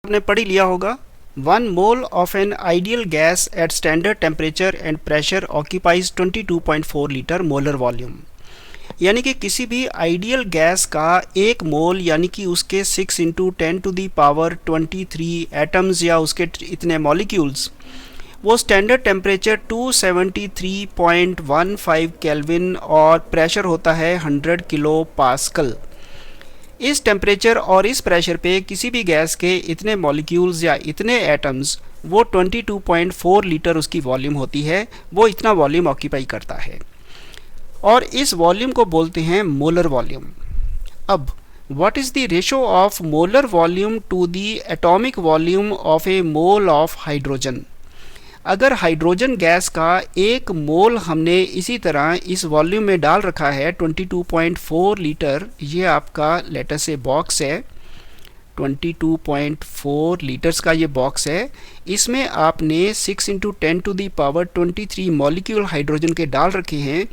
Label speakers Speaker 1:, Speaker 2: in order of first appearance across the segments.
Speaker 1: आपने पढ़ ही लिया होगा। 1 mole of an ideal gas at standard temperature and pressure occupies 22.4 litre molar volume. यानी कि किसी भी आइडियल गैस का 1 मोल यानी कि उसके 6 इंटू 10⁻23 एटम्स या उसके इतने मॉलिक्यूल्स, वो स्टैंडर्ड टेम्परेचर 273.15 केल्विन और प्रेशर होता है 100 किलो पास्कल। इस टेम्परेचर और इस प्रेशर पे किसी भी गैस के इतने मॉलिक्यूल्स या इतने एटम्स, वो 22.4 लीटर उसकी वॉल्यूम होती है, वो इतना वॉल्यूम ऑक्यूपाई करता है और इस वॉल्यूम को बोलते हैं मोलर वॉल्यूम। अब what is the ratio of molar volume to the atomic volume of a mole of hydrogen. अगर हाइड्रोजन गैस का 1 मोल हमने इसी तरह इस वॉल्यूम में डाल रखा है 22.4 लीटर, ये आपका लेटर से बॉक्स है, 22.4 लीटर्स का ये बॉक्स है, इसमें आपने 6 इंटू 10⁻23 मॉलिक्यूल हाइड्रोजन के डाल रखे हैं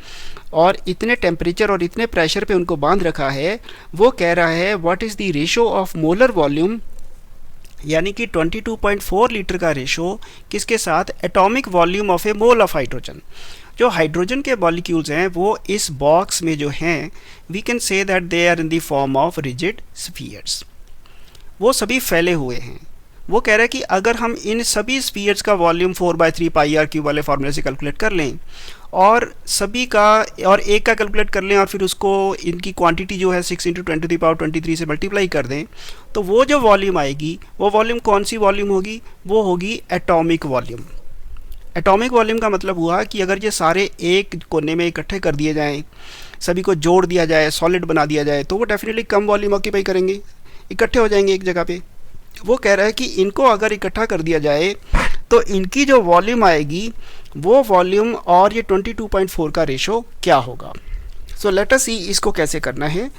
Speaker 1: और इतने टेम्परेचर और इतने प्रेशर पे उनको बांध रखा है। वो कह रहा है what is the ratio of molar volume, यानी कि 22.4 लीटर का रेशो किसके साथ, atomic volume of a mole of hydrogen. जो हाइड्रोजन के मॉलिक्यूल्स हैं वो इस बॉक्स में जो हैं, we can say that they are in the form of rigid spheres, वो सभी फैले हुए हैं। वो कह रहा है कि अगर हम इन सभी स्फीयर्स का वॉल्यूम 4/3 πr³ वाले फार्मूले से कैलकुलेट कर लें और सभी का और एक का कैलकुलेट कर लें और फिर उसको इनकी क्वांटिटी जो है 6 इंटू 10⁻23 से मल्टीप्लाई कर दें, तो वो जो वॉल्यूम आएगी वो वॉल्यूम कौन सी वॉल्यूम होगी, वो होगी एटॉमिक वॉल्यूम। एटॉमिक वॉल्यूम का मतलब हुआ कि अगर ये सारे एक कोने में इकट्ठे कर दिए जाएँ, सभी को जोड़ दिया जाए, सॉलिड बना दिया जाए, तो वो डेफिनेटली कम वॉल्यूम ऑक्यूपाई करेंगे, इकट्ठे हो जाएंगे एक जगह पे। वो कह रहा है कि इनको अगर इकट्ठा कर दिया जाए तो इनकी जो वॉल्यूम आएगी वो वॉल्यूम और ये 22.4 का रेशो क्या होगा। सो लेट अस सी इसको कैसे करना है।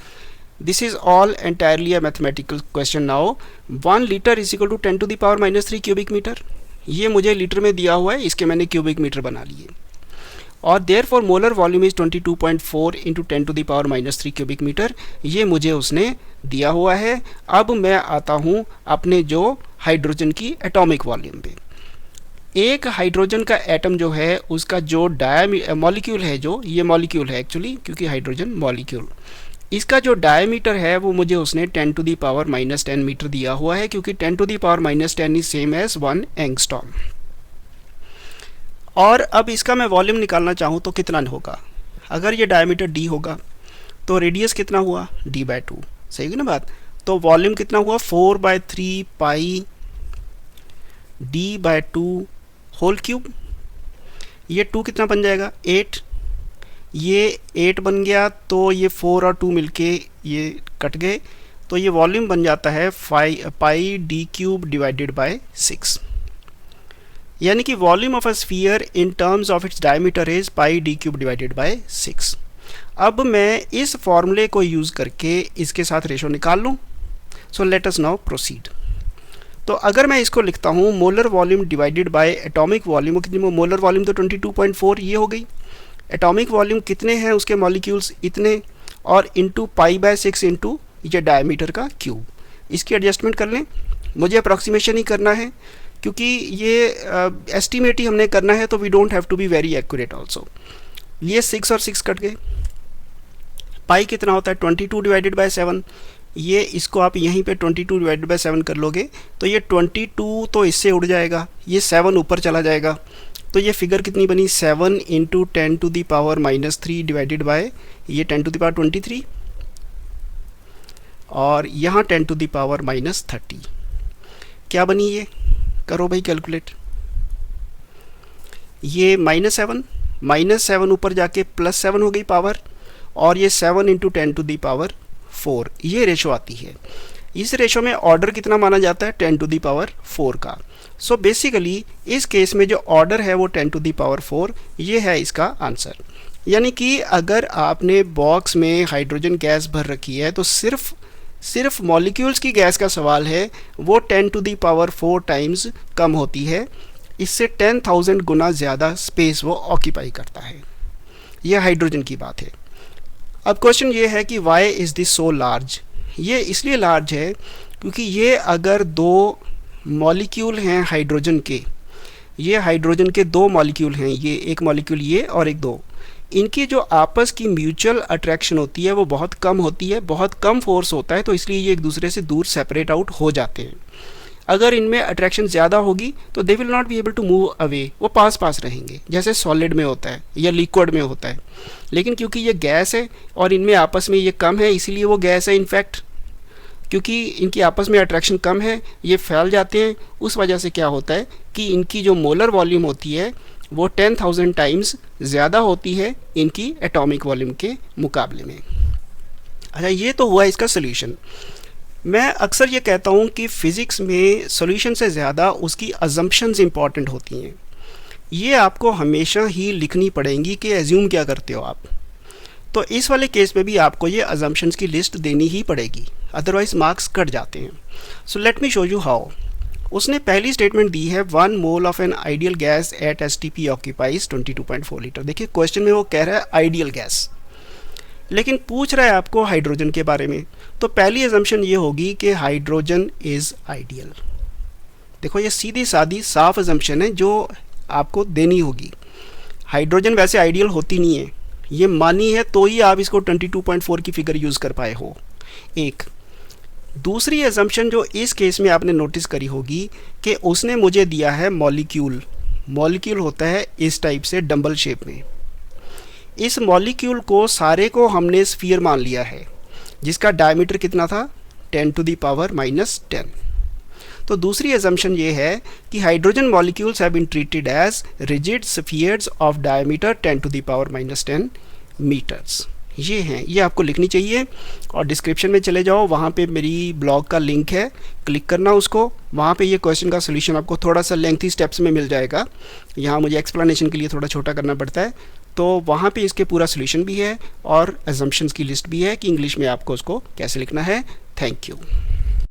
Speaker 1: This is all entirely a mathematical question now. 1 litre is equal to 10⁻³ cubic metre, ये मुझे लीटर में दिया हुआ है, इसके मैंने क्यूबिक मीटर बना लिए और therefore molar volume is 22.4 into 10⁻³ cubic metre, ये मुझे उसने दिया हुआ है। अब मैं आता हूँ अपने जो हाइड्रोजन की एटॉमिक वॉल्यूम पे। एक हाइड्रोजन का एटम जो है उसका जो मॉलिक्यूल है, जो ये मॉलिक्यूल है एक्चुअली, क्योंकि हाइड्रोजन मॉलिक्यूल, इसका जो डायमीटर है वो मुझे उसने 10⁻⁻10 मीटर दिया हुआ है, क्योंकि 10⁻⁻10 इज सेम एज 1 एंगस्ट्रॉम। और अब इसका मैं वॉल्यूम निकालना चाहूँ तो कितना होगा। अगर ये डायमीटर d होगा तो रेडियस कितना हुआ, d/2, सही है ना बात। तो वॉल्यूम कितना हुआ, 4/3 पाई d/2 होल क्यूब। ये 2 कितना बन जाएगा, 8, ये 8 बन गया, तो ये 4 और 2 मिलके ये कट गए, तो ये वॉल्यूम बन जाता है पाई d³/6। यानी कि volume of a sphere in terms of its diameter is pi d³/6। अब मैं इस फॉर्मूले को यूज़ करके इसके साथ रेशो निकाल लूँ। So let us now proceed. तो अगर मैं इसको लिखता हूँ molar volume divided by atomic volume, कितनी मोलर वॉल्यूम तो 22.4 ये हो गई, एटॉमिक वॉल्यूम कितने हैं उसके मॉलिक्यूल्स इतने, और इंटू π/6 इंटू ये डायमीटर का क्यूब। इसकी एडजस्टमेंट कर लें, मुझे अप्रॉक्सीमेशन ही करना है क्योंकि ये एस्टिमेट ही हमने करना है, तो we don't have to be very accurate also. ये 6 और 6 कट गए, पाई कितना होता है 22/7, ये इसको आप यहीं पे 22/7 कर लोगे तो ये 22 तो इससे उड़ जाएगा, ये 7 ऊपर चला जाएगा, तो ये फिगर कितनी बनी 7 इंटू 10⁻³ डिवाइडेड बाय ये 10⁻23 और यहाँ 10⁻30। क्या बनी ये, करो भाई कैलकुलेट। ये -7 ऊपर जाके +7 हो गई पावर, और ये 7 इंटू 10⁻4 ये रेशो आती है। इस रेशो में ऑर्डर कितना माना जाता है 10⁻4 का। सो बेसिकली इस केस में जो ऑर्डर है वो 10⁻4, ये है इसका आंसर। यानी कि अगर आपने बॉक्स में हाइड्रोजन गैस भर रखी है तो सिर्फ मॉलिक्यूल्स की गैस का सवाल है, वो 10⁻4 टाइम्स कम होती है, इससे 10,000 गुना ज़्यादा स्पेस वो ऑक्यूपाई करता है। यह हाइड्रोजन की बात है। अब क्वेश्चन ये है कि why is this so large. ये इसलिए लार्ज है क्योंकि ये अगर 2 मॉलिक्यूल हैं हाइड्रोजन के, ये हाइड्रोजन के दो मॉलिक्यूल हैं, ये एक मॉलिक्यूल ये और एक दो, इनकी जो आपस की म्यूचुअल अट्रैक्शन होती है वो बहुत कम होती है, बहुत कम फोर्स होता है, तो इसलिए ये एक दूसरे से दूर सेपरेट आउट हो जाते हैं। अगर इनमें अट्रैक्शन ज़्यादा होगी तो they will not be able to move away, वो पास पास रहेंगे जैसे सॉलिड में होता है या लिक्विड में होता है। लेकिन क्योंकि ये गैस है और इनमें आपस में ये कम है, इसीलिए वो गैस है। इनफैक्ट क्योंकि इनकी आपस में अट्रैक्शन कम है, ये फैल जाते हैं, उस वजह से क्या होता है कि इनकी जो मोलर वॉल्यूम होती है वो 10,000 टाइम्स ज़्यादा होती है इनकी एटॉमिक वॉल्यूम के मुकाबले में। अच्छा, ये तो हुआ इसका सोल्यूशन। मैं अक्सर ये कहता हूँ कि फ़िज़िक्स में सॉल्यूशन से ज़्यादा उसकी अजम्पशंस इंपॉर्टेंट होती हैं। ये आपको हमेशा ही लिखनी पड़ेंगी कि एज्यूम क्या करते हो आप। तो इस वाले केस में भी आपको ये अजम्पशंस की लिस्ट देनी ही पड़ेगी, अदरवाइज़ मार्क्स कट जाते हैं। So let me show you how. उसने पहली स्टेटमेंट दी है 1 mole of an ideal gas at STP occupies 22.4 litre. देखिए क्वेश्चन में वो कह रहा है आइडियल गैस, लेकिन पूछ रहा है आपको हाइड्रोजन के बारे में। तो पहली अजम्पशन ये होगी कि हाइड्रोजन इज़ आइडियल। देखो ये सीधी सादी साफ अजम्पशन है जो आपको देनी होगी। हाइड्रोजन वैसे आइडियल होती नहीं है, ये मानी है तो ही आप इसको 22.4 की फिगर यूज़ कर पाए हो। एक दूसरी अजम्पशन जो इस केस में आपने नोटिस करी होगी कि उसने मुझे दिया है मॉलिक्यूल। मॉलिक्यूल होता है इस टाइप से डंबल शेप में। इस मॉलिक्यूल को सारे को हमने स्फीयर मान लिया है जिसका डायमीटर कितना था 10⁻⁻10। तो दूसरी अजम्पशन ये है कि hydrogen molecules have been treated as rigid spheres of diameter 10⁻⁻10 metres. ये हैं, ये आपको लिखनी चाहिए। और डिस्क्रिप्शन में चले जाओ, वहाँ पे मेरी ब्लॉग का लिंक है, क्लिक करना उसको। वहाँ पे ये क्वेश्चन का सोल्यूशन आपको थोड़ा सा लेंथी स्टेप्स में मिल जाएगा। यहाँ मुझे एक्सप्लेनेशन के लिए थोड़ा छोटा करना पड़ता है, तो वहाँ पे इसके पूरा सोल्यूशन भी है और अजम्पशंस की लिस्ट भी है कि इंग्लिश में आपको उसको कैसे लिखना है। Thank you.